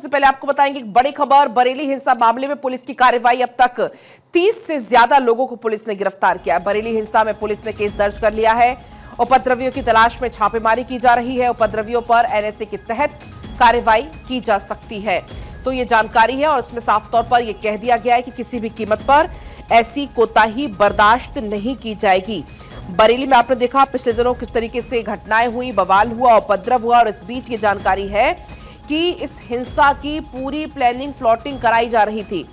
सबसे पहले आपको बताएंगे एक बड़ी खबर। बरेली हिंसा मामले में पुलिस की कार्रवाई। अब तक 30 से ज्यादा लोगों को पुलिस ने गिरफ्तार किया। बरेली हिंसा में पुलिस ने केस दर्ज कर लिया है। उपद्रवियों की तलाश में छापेमारी की जा रही है। उपद्रवियों पर एनएसए के तहत कार्रवाई की जा सकती है, तो ये जानकारी है और इसमें साफ तौर पर यह कह दिया गया है कि किसी भी कीमत पर ऐसी कोताही बर्दाश्त नहीं की जाएगी। बरेली में आपने देखा पिछले दिनों किस तरीके से घटनाएं हुई, बवाल हुआ, उपद्रव हुआ, और इस बीच ये जानकारी है कि इस हिंसा की पूरी प्लानिंग प्लॉटिंग कराई जा रही थी।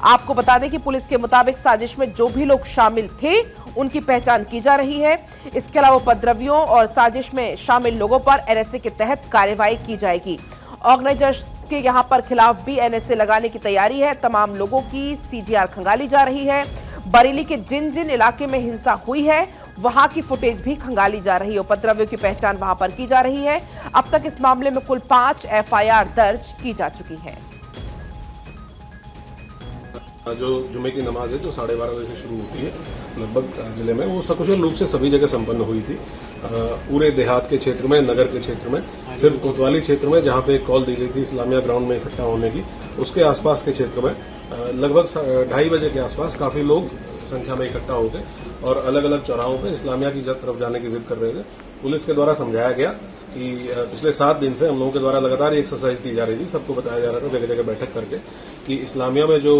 आपको बता दें कि पुलिस के मुताबिक साजिश में जो भी लोग शामिल थे उनकी पहचान की जा रही है। इसके अलावा उपद्रवियों और साजिश में शामिल लोगों पर एनएसए के तहत कार्रवाई की जाएगी। ऑर्गेनाइजर्स के यहां पर खिलाफ भी एनएसए लगाने की तैयारी है। तमाम लोगों की सीडीआर खंगाली जा रही है। बरेली के जिन जिन इलाके में हिंसा हुई है वहां की फुटेज भी खंगाली जा रही है। उपद्रवियों की पहचान वहां पर की जा रही है। अब तक इस मामले में कुल 5 एफआईआर दर्ज की जा चुकी है। जो जुमे की नमाज है जो 12:30 बजे से शुरू होती है लगभग जिले में, वो सकुशल रूप से सभी जगह संपन्न हुई थी। पूरे देहात के क्षेत्र में, नगर के क्षेत्र में, सिर्फ कोतवाली क्षेत्र में जहां पे एक कॉल दी गई थी इस्लामिया ग्राउंड में इकट्ठा होने की, उसके आसपास के क्षेत्र में लगभग 2:30 बजे के आसपास काफी लोग संख्या में इकट्ठा हो गए और अलग अलग चौराहों पे इस्लामिया की तरफ जाने की जिद कर रहे थे। पुलिस के द्वारा समझाया गया कि पिछले 7 दिन से हम लोगों के द्वारा लगातार एक्सरसाइज की जा रही थी। सबको बताया जा रहा था जगह जगह बैठक करके कि इस्लामिया में जो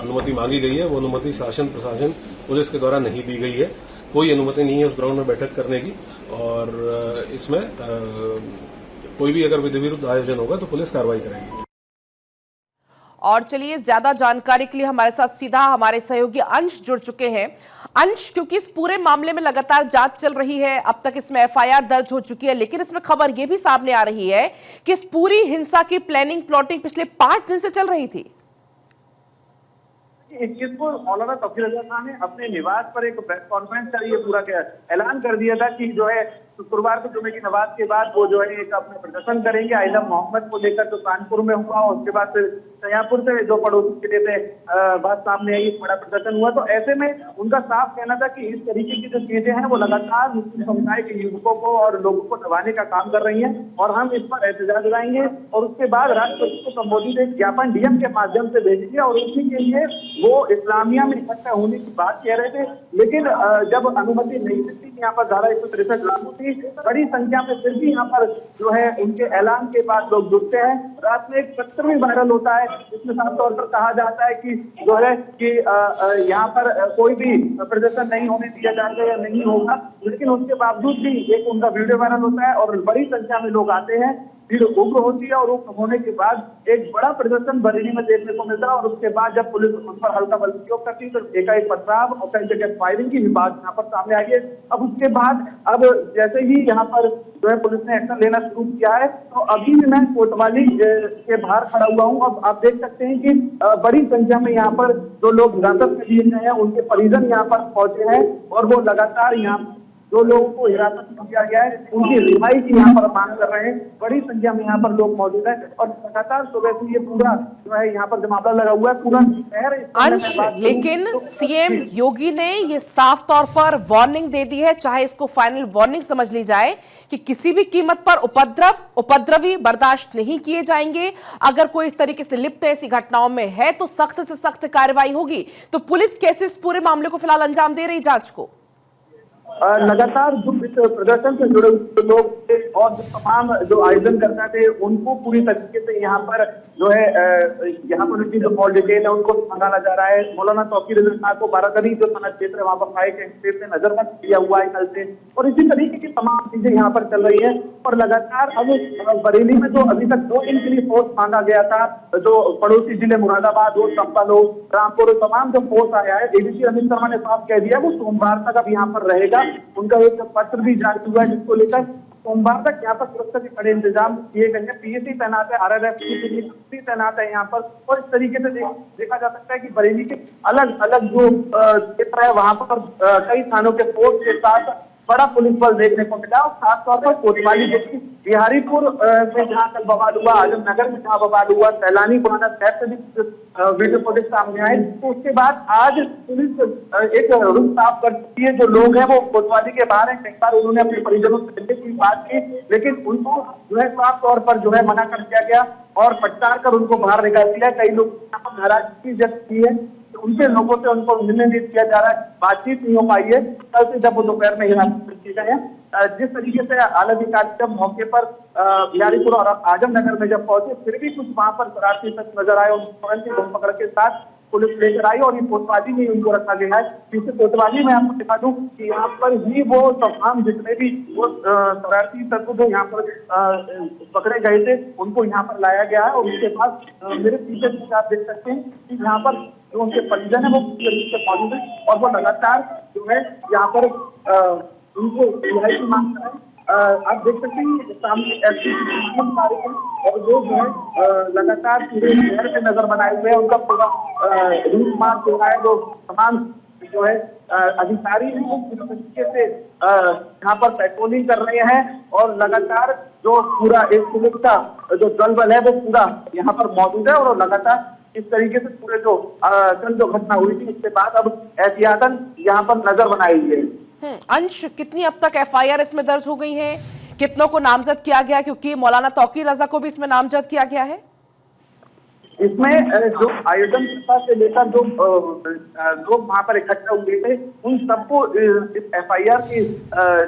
अनुमति मांगी गई है वो अनुमति शासन प्रशासन पुलिस के द्वारा नहीं दी गई है। कोई अनुमति नहीं है उस ग्राउंड में बैठक करने की, और इसमें कोई भी अगर विधि विरुद्ध आयोजन होगा तो पुलिस कार्रवाई करेगी। और चलिए, ज्यादा जानकारी के लिए हमारे साथ सीधा हमारे सहयोगी अंश जुड़ चुके हैं। अंश, क्योंकि इस पूरे मामले में लगातार जांच चल रही है, अब तक इसमें एफआईआर दर्ज हो चुकी है, लेकिन इसमें खबर यह भी सामने आ रही है कि इस पूरी हिंसा की प्लानिंग प्लॉटिंग पिछले 5 दिन से चल रही थी। इस चीज को मौलाना तौकीर रजा खान ने अपने निवास पर एक प्रेस कॉन्फ्रेंस कर ये पूरा ऐलान कर दिया था कि जो है शुक्रवार को जुमे की नमाज के बाद वो जो है एक अपना प्रदर्शन करेंगे आइलम मोहम्मद को लेकर, जो कानपुर में हुआ, और उसके बाद फिर सयापुर से जो पड़ोसी जिले से बात सामने आई, बड़ा प्रदर्शन हुआ। तो ऐसे में उनका साफ कहना था कि इस तरीके की जो चीजें हैं वो लगातार मुस्लिम समुदाय के युवकों को और लोगों को दबाने का काम कर रही है और हम इस पर एहतजाज लगाएंगे और उसके बाद राष्ट्रपति को संबोधित एक ज्ञापन डीएम के माध्यम से भेजेंगे और उसी के लिए वो इस्लामिया में इकट्ठा होने की बात कह रहे थे। लेकिन जब अनुमति नहीं मिलती, यहाँ पर धारा 163 लागू थी, बड़ी संख्या में फिर भी यहाँ पर जो है उनके ऐलान के बाद लोग जुटते हैं। रात में एक पत्र भी वायरल होता है जिसमें साफ तौर पर कहा जाता है कि जो है कि यहाँ पर कोई भी प्रदर्शन नहीं होने दिया जाएगा या नहीं होगा, लेकिन उसके बावजूद भी एक उनका वीडियो वायरल होता है और बड़ी संख्या में लोग आते हैं। भीड़ उग्र होती है और उग्र होने के बाद एक बड़ा प्रदर्शन बरेली में देखने को मिलता है और उसके बाद जब पुलिस उन पर हल्का बल प्रयोग करती है तो एकाएक पथराव और कई जगह फायरिंग की बात यहाँ पर सामने आई है। अब उसके बाद अब जैसे ही यहाँ पर जो है पुलिस ने एक्शन लेना शुरू किया है, तो अभी भी मैं कोतवाली के बाहर खड़ा हुआ हूँ। अब आप देख सकते हैं कि बड़ी संख्या में यहाँ पर जो लोग हिरासत में लिए गए हैं उनके परिजन यहाँ पर पहुंचे हैं और वो लगातार यहाँ जो लोगों को हिरासत में लिया गया है उनकी रिहाई की यहाँ पर मांग कर रहे हैं। बड़ी संख्या में यहाँ पर लोग मौजूद हैं और लगातार सुबह से ये पूरा जो है यहाँ पर जमावड़ा लगा हुआ है पूरा शहर। अंश, लेकिन सीएम योगी ने ये साफ तौर पर वार्निंग दे दी है, चाहे इसको फाइनल वार्निंग समझ ली जाए, कि किसी भी कीमत पर उपद्रवी बर्दाश्त नहीं किए जाएंगे। अगर कोई इस तरीके से लिप्त ऐसी घटनाओं में है तो सख्त से सख्त कार्रवाई होगी। तो पुलिस कैसे इस पूरे मामले को फिलहाल अंजाम दे रही जांच को? लगातार जो इस प्रदर्शन से जुड़े हुए लोग थे और जो तमाम जो आयोजन करते थे उनको पूरी तरीके से यहाँ पर जो है यहाँ पर उनकी जो कॉल डिटेल है उनको संभाला जा रहा है। मौलाना तौकीर रजा खान को बारादरी जो थाना क्षेत्र है वहाँ पर फायर के से नजरबंद किया हुआ है कल से, और इसी तरीके की तमाम चीजें यहाँ पर चल रही है। और लगातार अब बरेली में जो अभी तक 2 दिन के लिए फोर्स मांगा गया था, जो पड़ोसी जिले मुरादाबाद और चंपालो रामपुर तमाम जो फोर्स आया है, एडीसी अमित शर्मा ने साफ कह दिया वो सोमवार तक अब यहाँ पर रहेगा। उनका एक पत्र भी जारी हुआ है जिसको लेकर सोमवार तक यहाँ पर सुरक्षा के कड़े इंतजाम किए गए हैं। पीएसी तैनात है, आरआरएफ की तैनात है यहाँ पर, और इस तरीके से देखा जा सकता है कि बरेली के अलग अलग जो क्षेत्र है वहाँ पर कई थानों के फोर्स के साथ बड़ा पुलिस बल देखने को मिला। और खासतौर पर कोतवाली जो कि बिहारीपुर में जहाँ कल बवाल हुआ, आजमनगर में जहाँ बवाल हुआ, सैलानी पुराना शहर से भी वीडियो फुटेज सामने आए, तो उसके बाद आज पुलिस एक रुख साफ कर चुकी है। जो लोग हैं वो कोतवाली के बाहर हैं। कई बार उन्होंने अपने परिजनों से मिलने की बात की, लेकिन उनको जो है साफ तौर पर जो है मना कर दिया गया और फटकार कर उनको बाहर निकाल दिया। कई लोग यहाँ पर नाराजगी व्यक्त की है, उनके लोगों से उनको मिलने नहीं दिया जा रहा है, बातचीत नहीं हो पाई है। कल से जब वो दोपहर में यहाँ किए गए हैं, जिस तरीके से आला अधिकारी जब मौके पर बिहारीपुर और आजमनगर में जब पहुंचे, फिर भी कुछ वहां पर शरारती तत्व नजर आए। उनको तुरंत ही पकड़ के साथ पुलिस लेकर आई और ये कोतवाली में उनको रखा गया है। क्योंकि कोतवाली में आपको दिखा दूं कि यहाँ पर ही वो तमाम जितने भी वो शरारती तत्व जो यहाँ पर पकड़े गए थे, उनको यहाँ पर लाया गया है। और उसके बाद मेरे पीछे आप देख सकते हैं कि यहाँ पर जो उनके परिजन है वो मौजूद है और वो लगातार जो है यहाँ पर उनको रिहाई की मांग कर रहे हैं। आप देख सकते हैं सामने और वो जो है लगातार पूरे शहर पे नजर बनाए हुए हैं। उनका पूरा रूट मार्च हो रहा है। वो तमाम जो है अधिकारी हैं वो पूरी तरीके से यहाँ पर पेट्रोलिंग कर रहे हैं और लगातार जो पूरा एक पुलिस का जो दल बल है वो पूरा यहाँ पर मौजूद है। और लगातार इस तरीके से पूरे कल जो घटना हुई थी उसके बाद अब एहतियातन यहाँ पर नजर बनाई हुई है। अंश, कितनी अब तक एफआईआर इसमें दर्ज हो गई हैं? कितनों को नामजद किया गया? क्योंकि मौलाना तौकीर रजा को भी इसमें नामजद किया गया है। इसमें जो आयोजन से लेकर जो लोग वहां पर इकट्ठा हुए थे, उन सबको इस एफआईआर की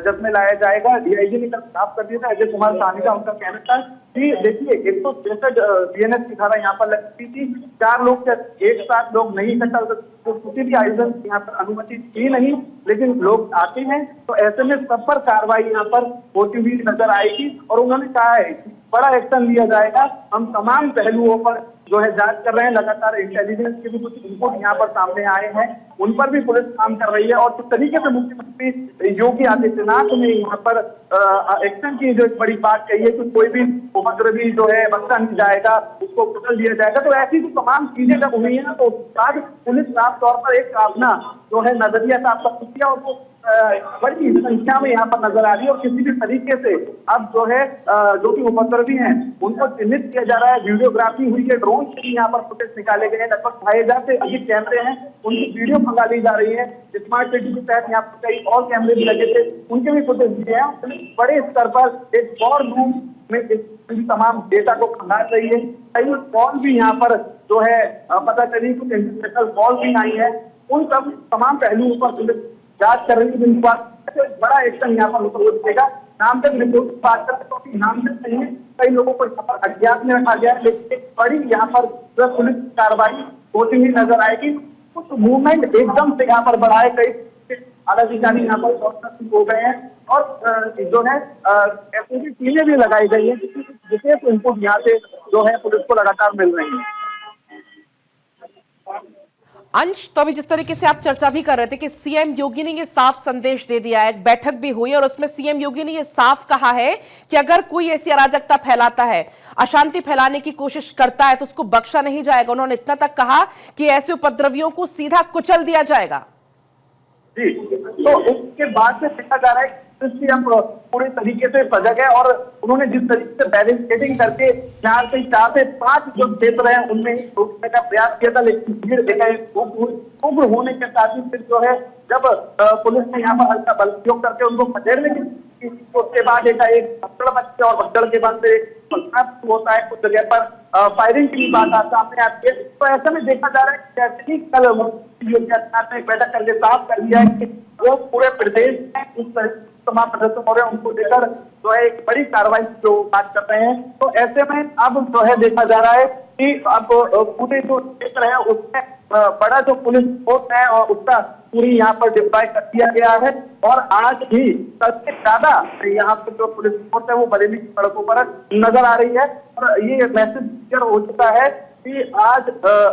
जब में लाया जाएगा। डीआईजी ने कल साफ कर दिया था, अजय कुमार साहनी का उनका कहना था कि देखिए 163 बीएनएस की धारा यहाँ पर लगती थी। 4 लोग एक साथ लोग नहीं इकट्ठा, तो किसी भी आयोजन यहाँ पर अनुमति थी नहीं, लेकिन लोग आते हैं तो ऐसे में सब पर कार्रवाई यहाँ पर होती हुई नजर आएगी। और उन्होंने कहा है कि बड़ा एक्शन लिया जाएगा। हम तमाम पहलुओं पर जो है जांच कर रहे हैं। लगातार इंटेलिजेंस के भी कुछ इनपुट यहाँ पर सामने आए हैं, उन पर भी पुलिस काम कर रही है। और जिस तरीके से मुख्यमंत्री योगी आदित्यनाथ ने यहाँ पर एक्शन की जो एक बड़ी बात कही है कि कोई भी उपद्रवी जो है बख्शा नहीं जाएगा, उसको कुचल दिया जाएगा, तो ऐसी जो तमाम चीजें जब हुई है ना, तो उसके बाद पुलिस साफ तौर पर एक अपना जो है नजरिया साफ कर चुकी है और वो बड़ी संख्या में यहाँ पर नजर आ रही है। और किसी भी तरीके से अब जो है जो कि उपद्रवी हैं उनको चिन्हित किया जा रहा है। वीडियोग्राफी हुई है, ड्रोन से भी यहाँ पर फुटेज निकाले गए हैं। लगभग 2500 से अधिक कैमरे हैं, उनकी वीडियो मंगा ली जा रही है। स्मार्ट सिटी के तहत यहाँ पर कई और कैमरे भी लगे थे, उनके भी फुटेज दिए हैं। बड़े स्तर पर एक वॉर रूम में तमाम डेटा को खंगाल रही है। कई कॉल भी यहाँ पर जो है पता चली, कुछ इंटरनेशनल कॉल भी आई है। उन सब तमाम पहलुओं पर पुलिस जांच कर रही है। बड़ा एक्शन यहाँ पर दिखेगा। नामजद रिपोर्ट की बात करें तो नामजद नहीं है, कई लोगों को यहाँ पर अज्ञात में रखा गया है, लेकिन एक बड़ी यहाँ पर पुलिस कार्रवाई होती हुई नजर आएगी। कुछ मूवमेंट एकदम से यहाँ पर बढ़ा है, कई अधिकारी यहाँ पर हो गए हैं और जो है ऐसी टीमें भी लगाई गई है, विशेष इनपुट यहाँ से जो है पुलिस को लगातार मिल रही है। अंश, तो अभी जिस तरीके से आप चर्चा भी कर रहे थे कि सीएम योगी ने ये साफ संदेश दे दिया है, एक बैठक भी हुई और उसमें सीएम योगी ने ये साफ कहा है कि अगर कोई ऐसी अराजकता फैलाता है, अशांति फैलाने की कोशिश करता है, तो उसको बख्शा नहीं जाएगा। उन्होंने इतना तक कहा कि ऐसे उपद्रवियों को सीधा कुचल दिया जाएगा। जी, तो उसके बाद से देखा जा रहा है अब पूरे तरीके से सजग है और उन्होंने जिस तरीके से बैरिकेडिंग करके 4 से 5 जो क्षेत्र है उनमें रोकने का प्रयास किया था, लेकिन भीड़ उग्र होने के साथ ही फिर जो है जब पुलिस ने यहाँ पर हल्का बल प्रयोग करके उनको खदेड़ने की, उसके बाद एक भगदड़ मचती है और भगदड़ के बाद से होता है। कुछ जगह पर फायरिंग की बात सामने आती है। तो ऐसे में देखा जा रहा है कि जैसे ही कल योगी आदित्यनाथ ने एक बैठक करके साफ कर दिया है कि वो पूरे प्रदेश में उस तमाम प्रदर्शन हो रहे हैं, उनको लेकर जो है एक बड़ी कार्रवाई जो बात कर रहे हैं। तो ऐसे में अब जो है देखा जा रहा है कि अब पूरे जो क्षेत्र है उसमें बड़ा जो पुलिस फोर्स है और उसका पूरी यहाँ पर डिप्लॉय कर दिया गया है। और आज भी सबसे ज्यादा यहाँ पर जो पुलिस फोर्स है वो बरेली की सड़कों पर नजर आ रही है। और ये मैसेज क्लियर हो चुका है कि आज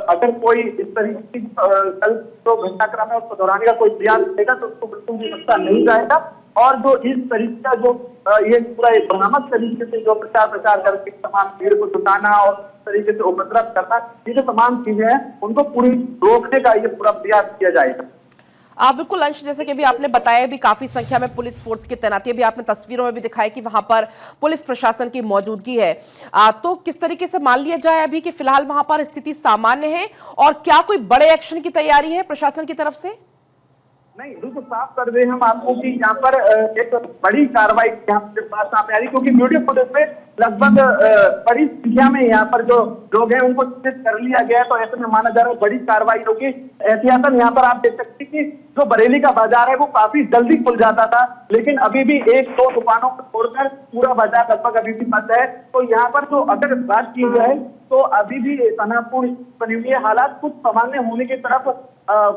अगर कोई इस तरीके की कल तो घटनाक्रम है उसको दोहराने का कोई प्रयास करेगा तो उसको बिल्कुल भी बख्शा नहीं जाएगा। और जो इस तरीके का जो ये पूरा एक भ्रामक तरीके से जो प्रचार करके तमाम भीड़ को जुटाना और तरीके से उपद्रव करना, ये जो तमाम चीजें हैं उनको पूरी रोकने का ये पूरा प्रयास किया जाएगा। बिल्कुल अंश, जैसे कि अभी आपने बताया भी काफी संख्या में पुलिस फोर्स की तैनाती, अभी आपने तस्वीरों में भी दिखाया कि वहां पर पुलिस प्रशासन की मौजूदगी है। तो किस तरीके से मान लिया जाए अभी कि फिलहाल वहां पर स्थिति सामान्य है और क्या कोई बड़े एक्शन की तैयारी है प्रशासन की तरफ से? नहीं, बिल्कुल साफ कर दे हम आपको कि यहाँ पर एक बड़ी कार्रवाई यहाँ पे बात सामने आ रही, क्योंकि वीडियो फुटेज में लगभग बड़ी संख्या में यहाँ पर जो लोग हैं उनको चिन्हित कर लिया गया है। तो ऐसे में माना जा रहा है बड़ी कार्रवाई होगी। एहतियातन यहाँ पर आप देख सकते हैं कि जो बरेली का बाजार है वो काफी जल्दी खुल जाता था, लेकिन अभी भी एक दो दुकानों को छोड़कर पूरा बाजार लगभग अभी भी बंद है। तो यहाँ पर जो अगर बात की जाए तो अभी भी तनावपूर्ण बनी हुई है, हालात कुछ सामान्य होने की तरफ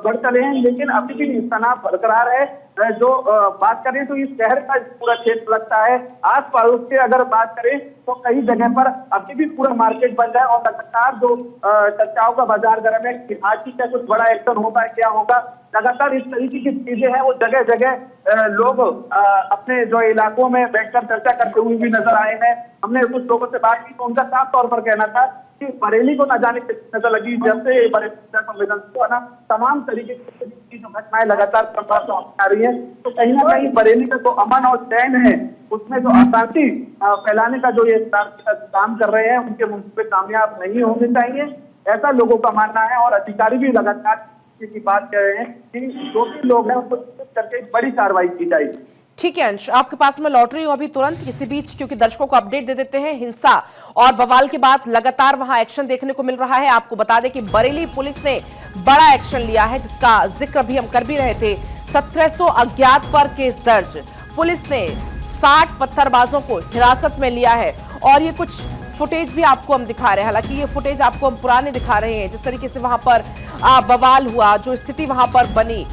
बढ़ चले हैं, लेकिन अभी भी तनाव बरकरार है। जो बात करें तो इस शहर का पूरा क्षेत्र लगता है, आस पड़ोस के अगर बात करें तो कई जगह पर अभी भी पूरा मार्केट बंद है और लगातार जो चर्चाओं का बाजार गर्म है कि आज की क्या कुछ बड़ा एक्शन होगा, क्या होगा। लगातार इस तरीके की चीजें हैं वो जगह जगह लोग अपने जो इलाकों में बैठकर चर्चा करते हुए भी नजर आए हैं। हमने कुछ लोगों से बात की तो उनका साफ तौर पर कहना था कि बरेली को न जाने कितनी नजर लगी, जब से बरेली संवेदनशील ना तमाम तरीके की जो घटनाएं लगातार सामने आ रही है, तो कहीं ना कहीं बरेली का जो अमन और चैन है उसमें जो अशांति फैलाने का जो ये काम कर रहे हैं उनके मुंह पे कामयाब नहीं होने चाहिए, ऐसा लोगों का मानना है। और अधिकारी भी लगातार की बात कर रहे हैं कि जो भी लोग हैं उनको करके बड़ी कार्रवाई की जाएगी। ठीक है अंश, आपके पास मैं लौट रही हूं अभी तुरंत, इसी बीच क्योंकि दर्शकों को अपडेट दे देते हैं। हिंसा और बवाल के बाद लगातार वहां एक्शन देखने को मिल रहा है। आपको बता दें कि बरेली पुलिस ने बड़ा एक्शन लिया है, जिसका जिक्र भी हम कर भी रहे थे। 1700 अज्ञात पर केस दर्ज, पुलिस ने 60 पत्थरबाजों को हिरासत में लिया है और ये कुछ फुटेज भी आपको हम दिखा रहे हैं। हालांकि ये फुटेज आपको हम पुराने दिखा रहे हैं, जिस तरीके से वहां पर बवाल हुआ, जो स्थिति वहां पर बनी।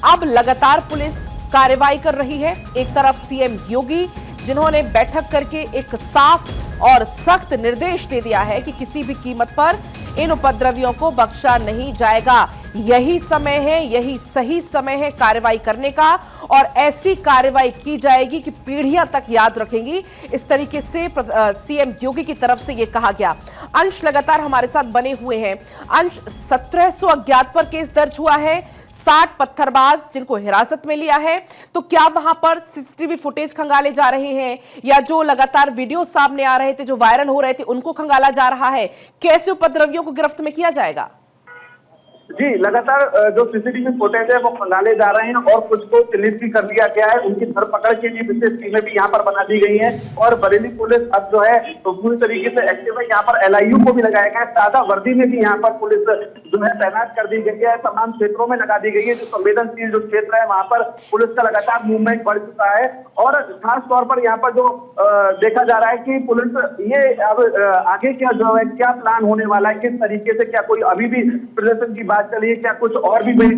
अब लगातार पुलिस कार्रवाई कर रही है। एक तरफ सीएम योगी, जिन्होंने बैठक करके एक साफ और सख्त निर्देश दे दिया है कि किसी भी कीमत पर इन उपद्रवियों को बख्शा नहीं जाएगा। यही समय है, यही सही समय है कार्रवाई करने का और ऐसी कार्रवाई की जाएगी कि पीढ़ियां तक याद रखेंगी। इस तरीके से सीएम योगी की तरफ से यह कहा गया। अंश लगातार हमारे साथ बने हुए हैं। अंश, 1700 अज्ञात पर केस दर्ज हुआ है, 60 पत्थरबाज जिनको हिरासत में लिया है, तो क्या वहां पर सीसीटीवी फुटेज खंगाले जा रहे हैं या जो लगातार वीडियो सामने आ रहे थे, जो वायरल हो रहे थे, उनको खंगाला जा रहा है? कैसे उपद्रवियों को गिरफ्त में किया जाएगा? जी, लगातार जो सीसीटीवी फुटेज है वो खंगाले जा रहे हैं और कुछ को चिन्हित भी कर लिया गया है। उनकी धरपकड़ के लिए विशेष टीमें भी यहाँ पर बना दी गई हैं और बरेली पुलिस अब जो है तो पूरी तरीके से एक्टिव है। यहाँ पर एलआईयू को भी लगाया गया है, सादा वर्दी में भी यहाँ पर पुलिस जो है तैनात कर दी गई है, तमाम क्षेत्रों में लगा दी गई है। जो संवेदनशील जो क्षेत्र है वहां पर पुलिस का लगातार मूवमेंट बढ़ चुका है और खास तौर पर यहाँ पर जो देखा जा रहा है कि पुलिस ये अब आगे क्या जो है क्या प्लान होने वाला है, किस तरीके से, क्या कोई अभी भी प्रदर्शन की बात चलिए, क्या कुछ और भी बड़ी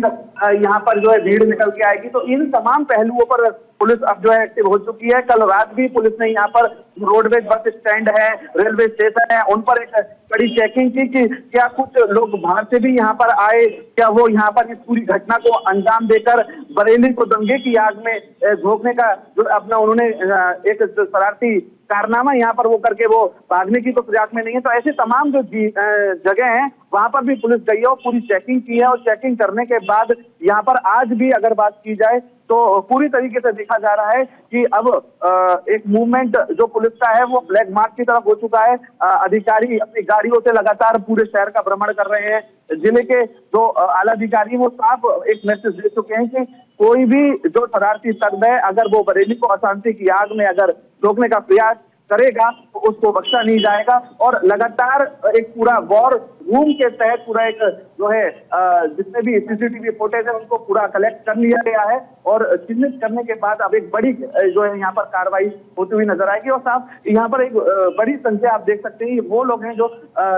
यहाँ पर जो है भीड़ निकल के आएगी। तो इन तमाम पहलुओं पर पुलिस अब जो है एक्टिव हो चुकी है। कल रात भी पुलिस ने यहाँ पर रोडवेज बस स्टैंड है, रेलवे स्टेशन है, उन पर एक कड़ी चेकिंग की कि क्या कुछ लोग बाहर से भी यहाँ पर आए, क्या वो यहाँ पर इस पूरी घटना को अंजाम देकर बरेली को दंगे की आग में झोंकने का जो अपना उन्होंने एक शरारती कारनामा यहाँ पर वो करके वो भागने की तो प्रयास में नहीं है। तो ऐसे तमाम जो जगह हैं वहां पर भी पुलिस गई है और पूरी चेकिंग की है और चेकिंग करने के बाद यहाँ पर आज भी अगर बात की जाए तो पूरी तरीके से देखा जा रहा है कि अब एक मूवमेंट जो पुलिस का है वो ब्लैक मार्क की तरफ हो चुका है। अधिकारी अपनी गाड़ियों से लगातार पूरे शहर का भ्रमण कर रहे हैं। जिले के जो आला अधिकारी वो साफ एक मैसेज दे चुके हैं कि कोई भी जो शरारती तत्व है अगर वो बरेली को अशांति की आग में अगर रोकने का प्रयास करेगा तो उसको बख्शा नहीं जाएगा। और लगातार एक पूरा वॉर रूम के तहत पूरा एक जो है जितने भी सीसीटीवी फुटेज है उनको पूरा कलेक्ट कर लिया गया है और चिन्हित करने के बाद अब एक बड़ी जो है यहाँ पर कार्रवाई होती हुई नजर आएगी। और साहब यहाँ पर एक बड़ी संख्या आप देख सकते हैं, वो लोग हैं जो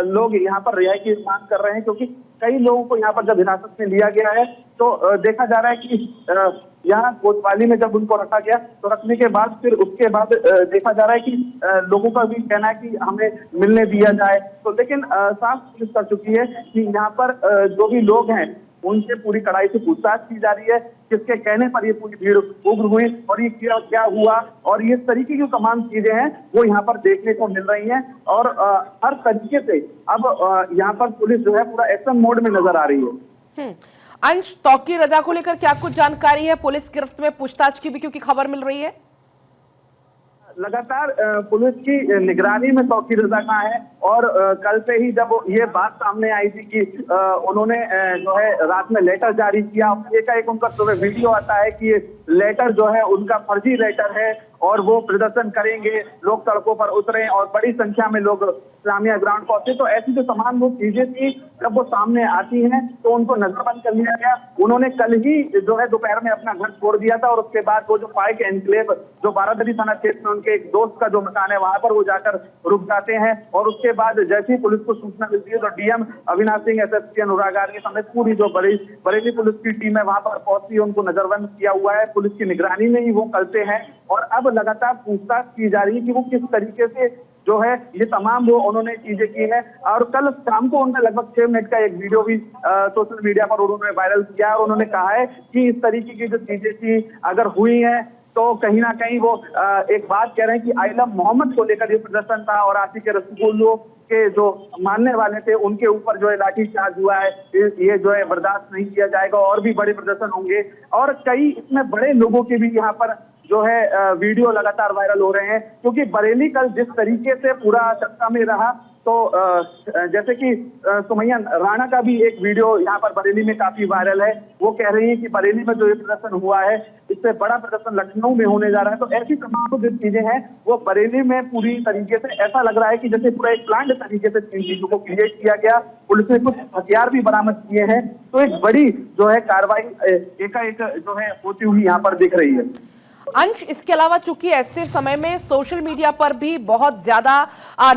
लोग यहाँ पर रिहाई की मांग कर रहे हैं, क्योंकि कई लोगों को यहाँ पर जब हिरासत में लिया गया है तो देखा जा रहा है कि यहाँ कोतवाली में जब उनको रखा गया तो रखने के बाद फिर उसके बाद देखा जा रहा है कि लोगों का भी कहना है कि हमें मिलने दिया जाए। तो लेकिन साफ पुलिस कर चुकी है कि यहाँ पर जो भी लोग हैं उनसे पूरी कड़ाई से पूछताछ की जा रही है, किसके कहने पर ये पूरी भीड़ उग्र हुई और ये क्या हुआ और ये तरीके की तमाम चीजें हैं वो यहाँ पर देखने को मिल रही हैं। और हर तरीके से अब यहाँ पर पुलिस जो है पूरा एक्शन मोड में नजर आ रही है। अंश, तौकीर रजा को लेकर क्या कुछ जानकारी है? पुलिस गिरफ्त में पूछताछ की भी क्योंकि खबर मिल रही है। लगातार पुलिस की निगरानी में तौकीर रजा कहाँ है, और कल से ही जब ये बात सामने आई थी कि उन्होंने जो है रात में लेटर जारी किया, एकाएक उनका सुबह वीडियो आता है कि ये लेटर जो है उनका फर्जी लेटर है और वो प्रदर्शन करेंगे, लोग सड़कों पर उतरे और बड़ी संख्या में लोग इस्लामिया ग्राउंड पहुंचे। तो ऐसी जो तमाम वो चीजें थी जब वो सामने आती हैं तो उनको नजरबंद कर लिया गया। उन्होंने कल ही जो है दोपहर में अपना घर छोड़ दिया था और उसके बाद वो जो पाइक एनक्लेव जो बारादरी थाना क्षेत्र में उनके एक दोस्त का जो मकान है वहां पर वो जाकर रुक जाते हैं। और उसके बाद जैसे ही पुलिस को सूचना मिलती है तो डीएम अविनाश सिंह, एसएसपी अनुराग आर्य समेत पूरी जो बरेली पुलिस की टीम है वहां पर पहुंचती है, उनको नजरबंद किया हुआ है। पुलिस की निगरानी में ही वो करते हैं और अब लगातार पूछताछ की जा रही है कि वो किस तरीके से जो है ये तमाम वो उन्होंने चीजें की है। और कल शाम को उन्होंने लगभग 6 मिनट का एक वीडियो भी सोशल मीडिया पर उन्होंने वायरल किया और उन्होंने कहा है कि इस तरीके की जो चीजें थी अगर हुई है तो कहीं ना कहीं वो एक बात कह रहे हैं कि आइलम मोहम्मद को लेकर ये प्रदर्शन था और आशिक रसूलुल्लाह के जो मानने वाले थे उनके ऊपर जो है लाठीचार्ज हुआ है, ये जो है बर्दाश्त नहीं किया जाएगा और भी बड़े प्रदर्शन होंगे। और कई इसमें बड़े लोगों के भी यहाँ पर जो है वीडियो लगातार वायरल हो रहे हैं, क्योंकि बरेली कल जिस तरीके से पूरा चर्चा में रहा तो जैसे कि सुमैया राणा का भी एक वीडियो यहाँ पर बरेली में काफी वायरल है। वो कह रही है कि बरेली में जो ये प्रदर्शन हुआ है इससे बड़ा प्रदर्शन लखनऊ में होने जा रहा है। तो ऐसी तमाम जो चीजें हैं वो बरेली में पूरी तरीके से ऐसा लग रहा है कि जैसे पूरा एक प्लान तरीके से इन चीजों को क्रिएट किया गया। पुलिस ने कुछ हथियार भी बरामद किए हैं, तो एक बड़ी जो है कार्रवाई एकाएक जो है होती हुई यहाँ पर दिख रही है। अंश, इसके अलावा चूंकि ऐसे समय में सोशल मीडिया पर भी बहुत ज्यादा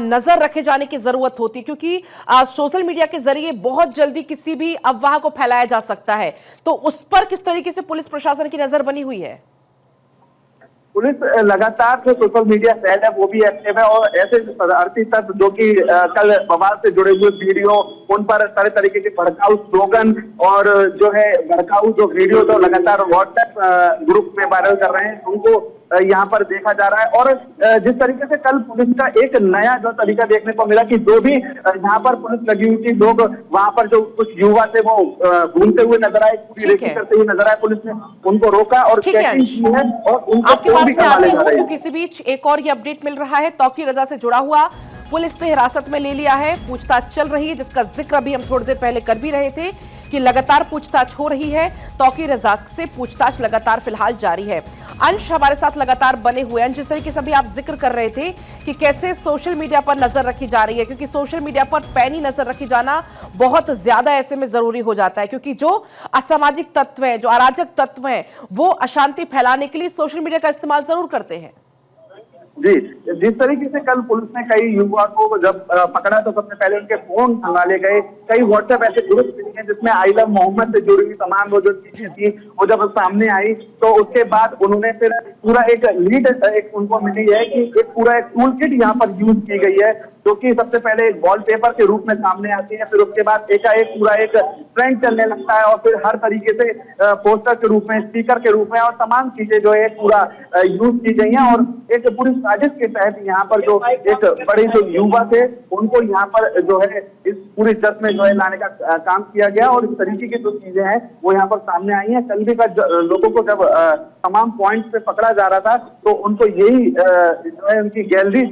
नजर रखे जाने की जरूरत होती है, क्योंकि सोशल मीडिया के जरिए बहुत जल्दी किसी भी अफवाह को फैलाया जा सकता है, तो उस पर किस तरीके से पुलिस प्रशासन की नजर बनी हुई है? पुलिस लगातार जो सोशल मीडिया सेल है वो भी एक्टिव है और ऐसे शरारती तत्व जो कि कल बवाल से जुड़े हुए वीडियो, उन पर तरह तरीके के भड़काऊ स्लोगन और जो है भड़काऊ जो वीडियो तो लगातार व्हाट्सएप ग्रुप में वायरल कर रहे हैं, उनको यहाँ पर देखा जा रहा है। और जिस तरीके से कल पुलिस का एक नया जो तरीका देखने को मिला कि जो भी यहाँ पर पुलिस लगी हुई थी, लोग वहां पर जो कुछ युवा थे वो घूमते हुए नजर आए, पूरी रेकी करते हुए नजर आए, पुलिस ने उनको रोका और चेकिंग की है और उनको आपके पास में आती हूं, क्योंकि इसी बीच एक और ये अपडेट मिल रहा है, तौकीर रजा से जुड़ा हुआ पुलिस ने हिरासत में ले लिया है, पूछताछ चल रही है, जिसका जिक्र अभी हम थोड़ी देर पहले कर भी रहे थे कि लगातार पूछताछ हो रही है। तौकीर रजा से पूछताछ लगातार फिलहाल जारी है। अंश हमारे साथ लगातार बने हुए हैं। जिस तरीके से अभी आप जिक्र कर रहे थे कि कैसे सोशल मीडिया पर नजर रखी जा रही है, क्योंकि सोशल मीडिया पर पैनी नजर रखी जाना बहुत ज्यादा ऐसे में जरूरी हो जाता है, क्योंकि जो असामाजिक तत्व हैं, जो अराजक तत्व हैं, वो अशांति फैलाने के लिए सोशल मीडिया का इस्तेमाल जरूर करते हैं। जी, जिस तरीके से कल पुलिस ने कई युवा को जब पकड़ा तो सबसे पहले उनके फोन संभाले गए, कई व्हाट्सएप ऐसे ग्रुप मिले जिसमें आइलम मोहम्मद से जुड़ी हुई तमाम वो जो चीजें थी वो जब सामने आई तो उसके बाद उन्होंने फिर पूरा एक लीड एक उनको मिली है कि एक पूरा एक टूल किट यहाँ पर यूज की गई है, जो कि सबसे पहले एक वॉलपेपर के रूप में सामने आती है, फिर उसके बाद एकाएक पूरा एक ट्रेंड चलने लगता है और फिर हर तरीके से पोस्टर के रूप में, स्पीकर के रूप में और तमाम चीजें जो है पूरा यूज की गई हैं। और एक पूरी साजिश के तहत यहाँ पर जो एक बड़े जो युवा थे उनको यहाँ पर जो है इस पूरी जश्न में जो है लाने का काम किया गया और इस तरीके की जो चीजें हैं वो यहाँ पर सामने आई हैं। कल भी लोगों को जब तमाम पॉइंट्स पे पकड़ा जा रहा था तो उनको यही जो है उनकी गैलरी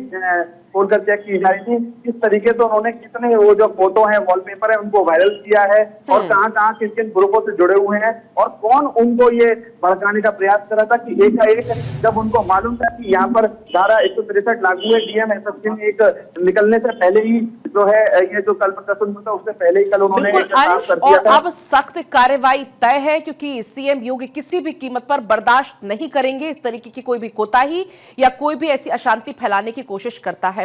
खोलकर चेक की जा रही थी, किस तरीके से उन्होंने कितने वो जो फोटो है, वॉलपेपर है, उनको वायरल किया है और कहाँ किन किन ग्रुपों से जुड़े हुए हैं और कौन उनको ये भड़काने का प्रयास कर रहा था। कि एकाएक जब उनको मालूम था कि यहाँ पर धारा 163 लागू है, डीएम एसएसपी ने एक निकलने से पहले ही जो है ये जो कल प्रदर्शन हुआ था उससे पहले ही कल उन्होंने और अब सख्त कार्रवाई तय है, क्योंकि सीएम योगी किसी भी कीमत पर बर्दाश्त नहीं करेंगे इस तरीके की कोई भी कोताही या कोई भी ऐसी अशांति फैलाने की कोशिश करता है।